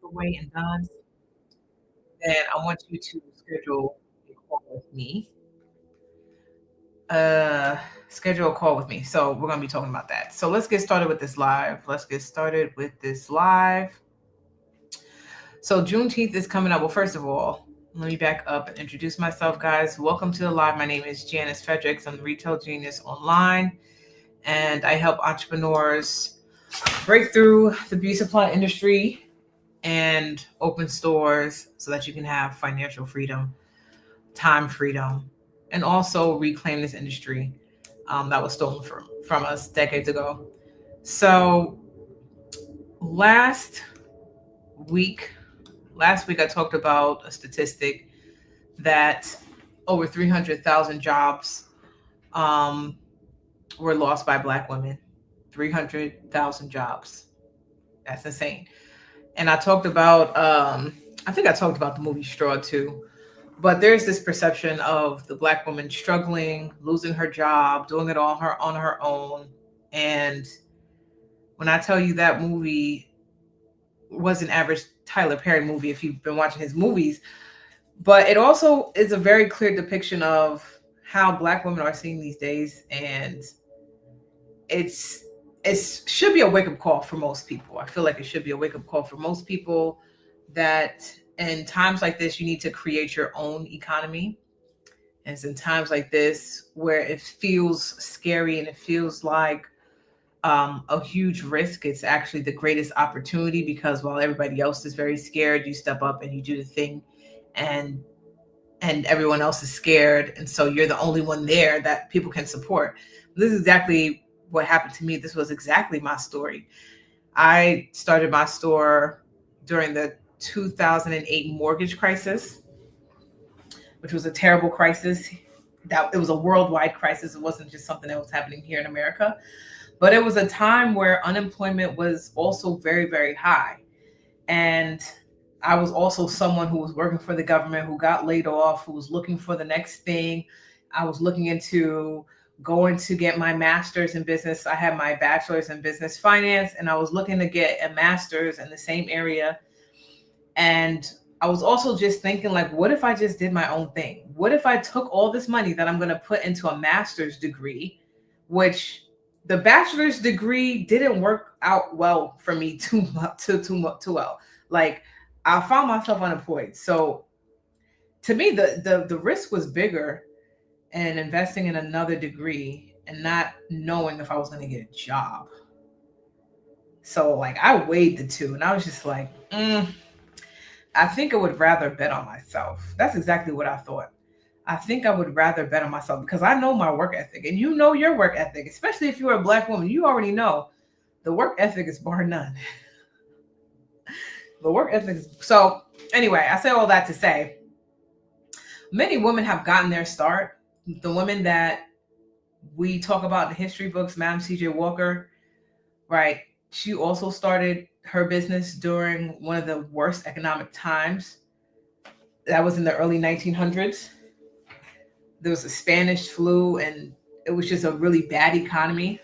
the way and done, then I want you to schedule a call with me. Uh, Schedule a call with me. So we're gonna be talking about that. So let's get started with this live. Let's get started with this live. So Juneteenth is coming up. Well, first of all, let me back up and introduce myself, guys. Welcome to the live. My name is Janice Fredericks. I'm the Retail Genius Online, and I help entrepreneurs break through the beauty supply industry and open stores so that you can have financial freedom, time freedom, and also reclaim this industry that was stolen from us decades ago. So last week, I talked about a statistic that over 300,000 jobs um, were lost by Black women. 300,000 jobs. That's insane. And I talked about, I think I talked about the movie Straw too. But there's this perception of the Black woman struggling, losing her job, doing it all on her own. And when I tell you that movie was an average Tyler Perry movie, if you've been watching his movies, but it also is a very clear depiction of how Black women are seen these days, and it's it should be a wake up call for most people. I feel like it should be a wake up call for most people that in times like this, you need to create your own economy. And it's in times like this where it feels scary and it feels like a huge risk. It's actually the greatest opportunity because while everybody else is very scared, you step up and you do the thing, and everyone else is scared, and so you're the only one there that people can support. This is exactly what happened to me. This was exactly my story. I started my store during the 2008 mortgage crisis, which was a terrible crisis. That it was a worldwide crisis. It wasn't just something that was happening here in America, but it was a time where unemployment was also very, very high. And I was also someone who was working for the government, who got laid off, who was looking for the next thing. I was looking into going to get my master's in business. I had my bachelor's in business finance, and I was looking to get a master's in the same area. And I was also just thinking, like, what if I just did my own thing? What if I took all this money that I'm going to put into a master's degree, which the bachelor's degree didn't work out well for me too well. Like, I found myself unemployed. So to me, the risk was bigger in investing in another degree and not knowing if I was going to get a job. So like I weighed the two, and I was just like, I think I would rather bet on myself. That's exactly what I thought. I think I would rather bet on myself because I know my work ethic, and you know your work ethic, especially if you're a Black woman. You already know the work ethic is bar none. The work ethic is so. Anyway, I say all that to say, many women have gotten their start. The women that we talk about in the history books, Madam C.J. Walker, right? She also started her business during one of the worst economic times. That was in the early 1900s. There was a Spanish flu, and it was just a really bad economy.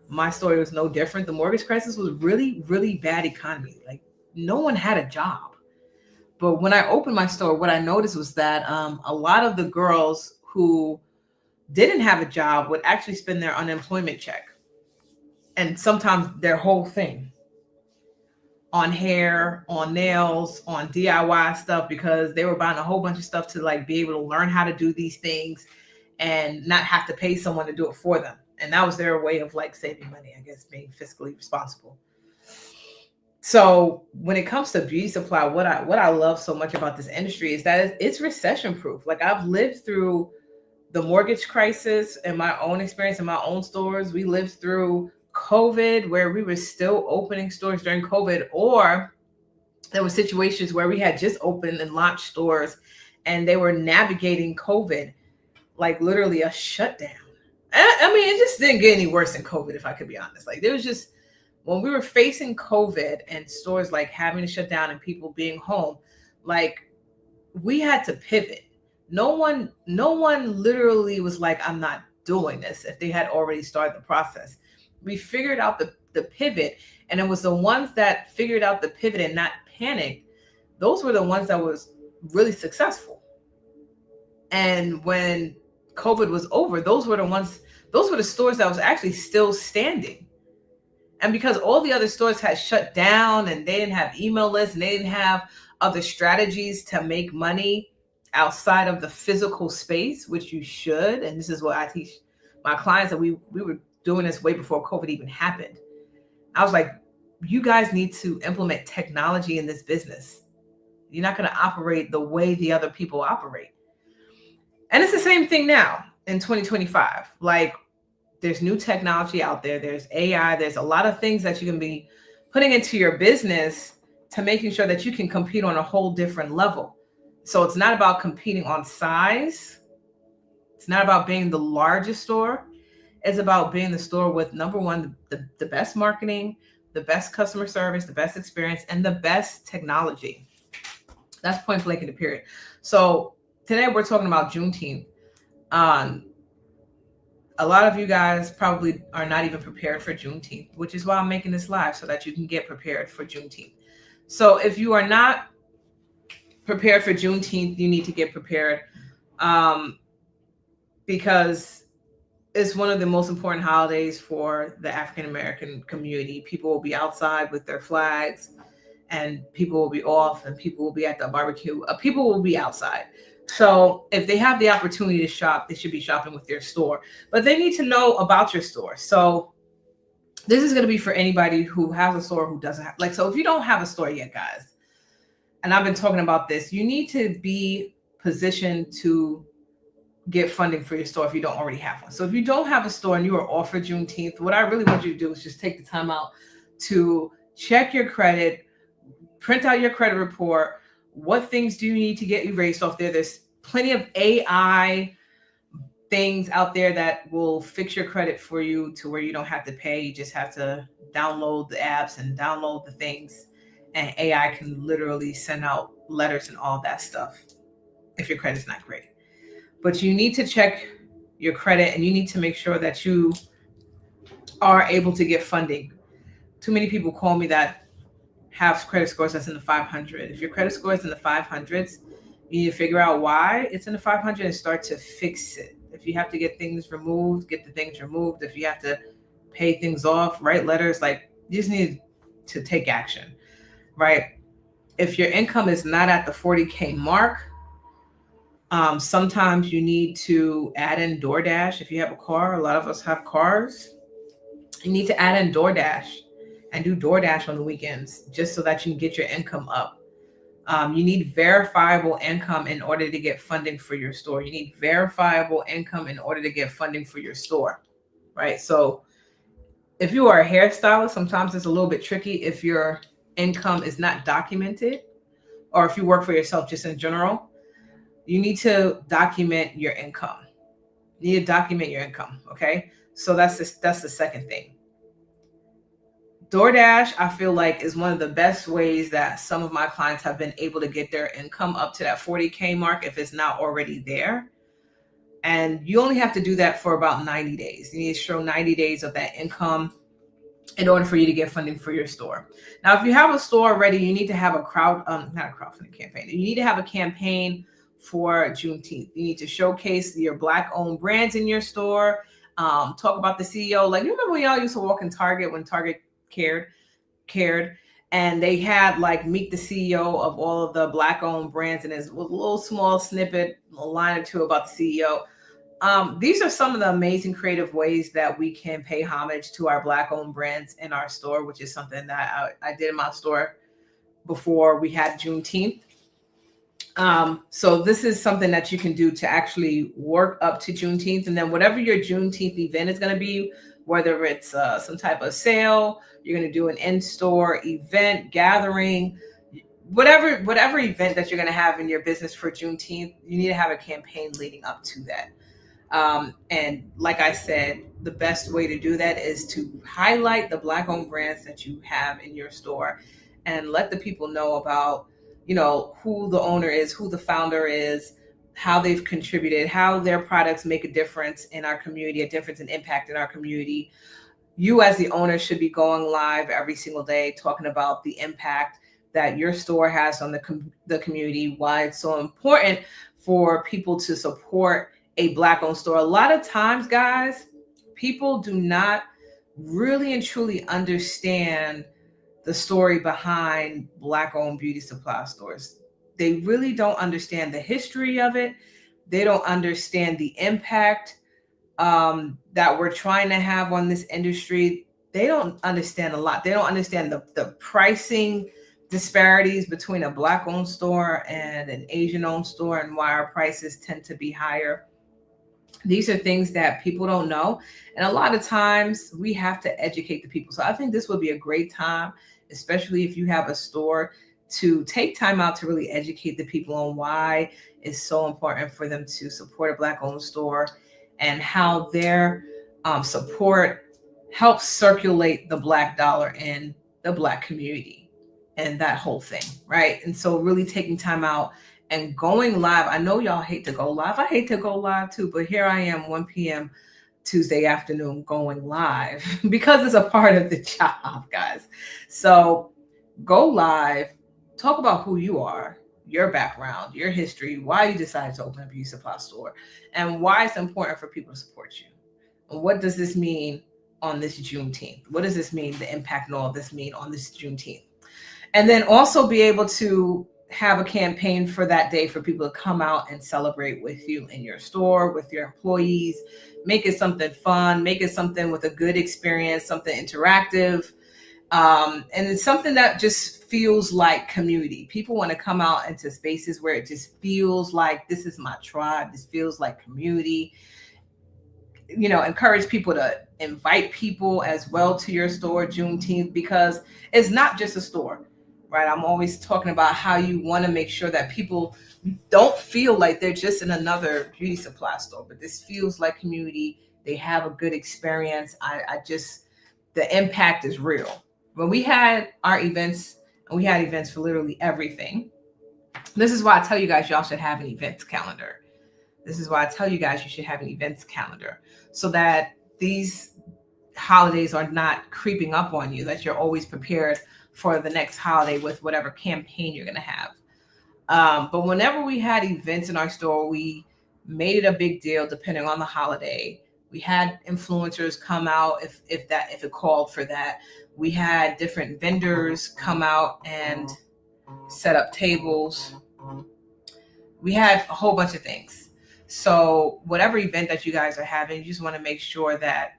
My story was no different. The mortgage crisis was really, really bad economy. Like no one had a job. But when I opened my store, what I noticed was that a lot of the girls who didn't have a job would actually spend their unemployment check and sometimes their whole thing on hair, on nails, on DIY stuff, because they were buying a whole bunch of stuff to like be able to learn how to do these things and not have to pay someone to do it for them. And that was their way of like saving money, I guess, being fiscally responsible. So when it comes to beauty supply, what I love so much about this industry is that it's recession proof. Like I've lived through the mortgage crisis in my own experience in my own stores. We lived through COVID where we were still opening stores during COVID, or there were situations where we had just opened and launched stores and they were navigating COVID, like literally a shutdown. I mean, it just didn't get any worse than COVID, if I could be honest. Like there was just, when we were facing COVID and stores like having to shut down and people being home, like we had to pivot. No one literally was like, I'm not doing this if they had already started the process. We figured out the pivot, and it was the ones that figured out the pivot and not panicked, those were the ones that was really successful. And when COVID was over, those were the stores that was actually still standing. And because all the other stores had shut down and they didn't have email lists and they didn't have other strategies to make money outside of the physical space, which you should. And this is what I teach my clients, that we were doing this way before COVID even happened. I was like, you guys need to implement technology in this business. You're not going to operate the way the other people operate. And it's the same thing now in 2025. Like, there's new technology out there. There's AI. There's a lot of things that you can be putting into your business to making sure that you can compete on a whole different level. So it's not about competing on size. It's not about being the largest store. It's about being the store with, number one, the best marketing, the best customer service, the best experience, and the best technology. That's point blank in the period. So today we're talking about Juneteenth. A lot of you guys probably are not even prepared for Juneteenth, which is why I'm making this live, so that you can get prepared for Juneteenth. So if you are not prepared for Juneteenth, you need to get prepared, because it's one of the most important holidays for the African American community. People will be outside with their flags, and people will be off, and people will be at the barbecue. People will be outside. So if they have the opportunity to shop, they should be shopping with their store. But they need to know about your store. So this is going to be for anybody who has a store, who doesn't have, like, so if you don't have a store yet, guys, and I've been talking about this, you need to be positioned to get funding for your store if you don't already have one. So if you don't have a store and you are offered Juneteenth, what I really want you to do is just take the time out to check your credit, print out your credit report. What things do you need to get erased off there? There's plenty of AI things out there that will fix your credit for you to where you don't have to pay. You just have to download the apps and download the things, and AI can literally send out letters and all that stuff if your credit's not great. But you need to check your credit, and you need to make sure that you are able to get funding. Too many people call me that have credit scores that's in the 500. If your credit score is in the 500s, you need to figure out why it's in the 500 and start to fix it. If you have to get things removed, get the things removed. If you have to pay things off, write letters, like, you just need to take action, right? If your income is not at the 40K mark, sometimes you need to add in DoorDash. If you have a car, a lot of us have cars, you need to add in DoorDash and do DoorDash on the weekends, just so that you can get your income up. You need verifiable income in order to get funding for your store. You need verifiable income in order to get funding for your store, right? So if you are a hairstylist, sometimes it's a little bit tricky if your income is not documented, or if you work for yourself just in general. You need to document your income. You need to document your income, okay? So that's the second thing. DoorDash, I feel like, is one of the best ways that some of my clients have been able to get their income up to that 40K mark if it's not already there. And you only have to do that for about 90 days. You need to show 90 days of that income in order for you to get funding for your store. Now, if you have a store already, you need to have not a crowdfunding campaign. You need to have a campaign for Juneteenth. You need to showcase your Black-owned brands in your store. Talk about the CEO. Like, you remember when y'all used to walk in Target when Target cared, and they had, like, meet the CEO of all of the Black-owned brands, and there's a little small snippet, a line or two about the CEO. These are some of the amazing creative ways that we can pay homage to our Black-owned brands in our store, which is something that I did in my store before we had Juneteenth. So this is something that you can do to actually work up to Juneteenth. And then whatever your Juneteenth event is going to be, whether it's some type of sale, you're going to do an in-store event, gathering, whatever event that you're going to have in your business for Juneteenth, you need to have a campaign leading up to that. And like I said, the best way to do that is to highlight the Black-owned brands that you have in your store and let the people know about, who the owner is, who the founder is, how they've contributed, how their products make a difference in our community, a difference and impact in our community. You as the owner should be going live every single day talking about the impact, that your store has on the community, why it's so important for people to support a Black owned store. A lot of times, guys, people do not really and truly understand the story behind Black owned beauty supply stores. They really don't understand the history of it. They don't understand the impact that we're trying to have on this industry. They don't understand a lot. They don't understand the pricing disparities between a Black owned store and an Asian owned store and why our prices tend to be higher. These are things that people don't know. And a lot of times we have to educate the people. So I think this would be a great time, especially if you have a store, to take time out to really educate the people on why it's so important for them to support a Black owned store and how their support helps circulate the Black dollar in the Black community and that whole thing, right? And so really taking time out and going live. I know y'all hate to go live. I hate to go live too, but here I am 1 p.m. Tuesday afternoon going live because it's a part of the job, guys. So go live, talk about who you are, your background, your history, why you decided to open a beauty supply store, and why it's important for people to support you. And what does this mean on this Juneteenth? What does this mean, the impact and all of this mean on this Juneteenth? And then also be able to have a campaign for that day for people to come out and celebrate with you in your store, with your employees. Make it something fun, make it something with a good experience, something interactive. And it's something that just feels like community. People want to come out into spaces where it just feels like this is my tribe. This feels like community. You know, encourage people to invite people as well to your store Juneteenth, because it's not just a store, right? I'm always talking about how you want to make sure that people don't feel like they're just in another beauty supply store, but this feels like community. They have a good experience. The impact is real. When we had our events, and we had events for literally everything. This is why I tell you guys, y'all should have an events calendar. This is why I tell you guys you should have an events calendar, so that these holidays are not creeping up on you, that you're always prepared for the next holiday with whatever campaign you're going to have. But whenever we had events in our store, we made it a big deal depending on the holiday. We had influencers come out if it called for that. We had different vendors come out and set up tables. We had a whole bunch of things. So whatever event that you guys are having, you just want to make sure that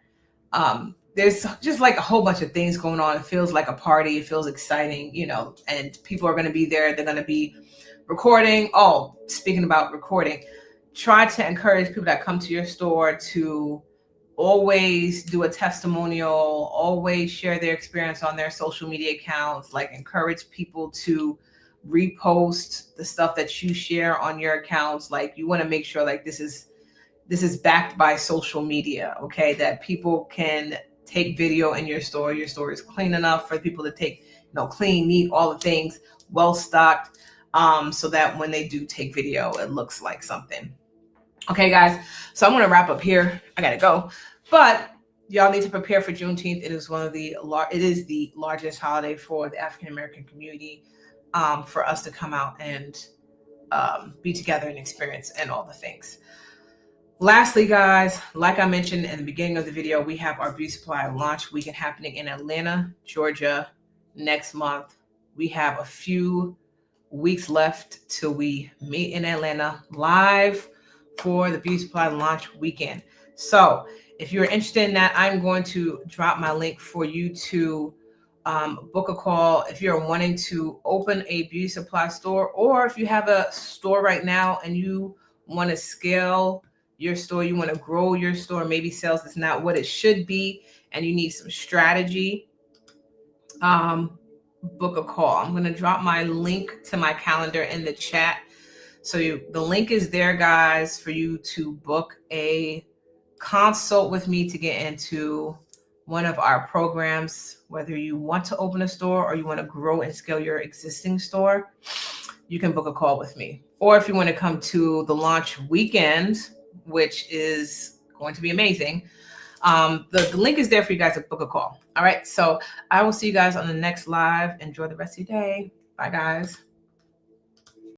there's just like a whole bunch of things going on. It feels like a party. It feels exciting, you know, and people are going to be there. They're going to be recording. Oh, speaking about recording, try to encourage people that come to your store to always do a testimonial, always share their experience on their social media accounts, like encourage people to repost the stuff that you share on your accounts. Like you want to make sure like this is backed by social media, okay? That people can take video in your store. Your store is clean enough for people to take, you know, clean, neat, all the things, well stocked, so that when they do take video, it looks like something. Okay, guys, so I'm going to wrap up here. I got to go. But y'all need to prepare for Juneteenth. It is it is the largest holiday for the African-American community, for us to come out and be together and experience and all the things. Lastly, guys, like I mentioned in the beginning of the video, we have our beauty supply launch weekend happening in Atlanta, Georgia next month. We have a few weeks left till we meet in Atlanta live for the beauty supply launch weekend. So if you're interested in that, I'm going to drop my link for you to book a call if you're wanting to open a beauty supply store, or if you have a store right now and you want to scale your store, you want to grow your store, maybe sales is not what it should be and you need some strategy, book a call. I'm going to drop my link to my calendar in the chat. So the link is there, guys, for you to book a consult with me to get into one of our programs. Whether you want to open a store or you want to grow and scale your existing store, you can book a call with me. Or if you want to come to the launch weekend, which is going to be amazing, the link is there for you guys to book a call. All right, so I will see you guys on the next live. Enjoy the rest of your day. Bye, guys.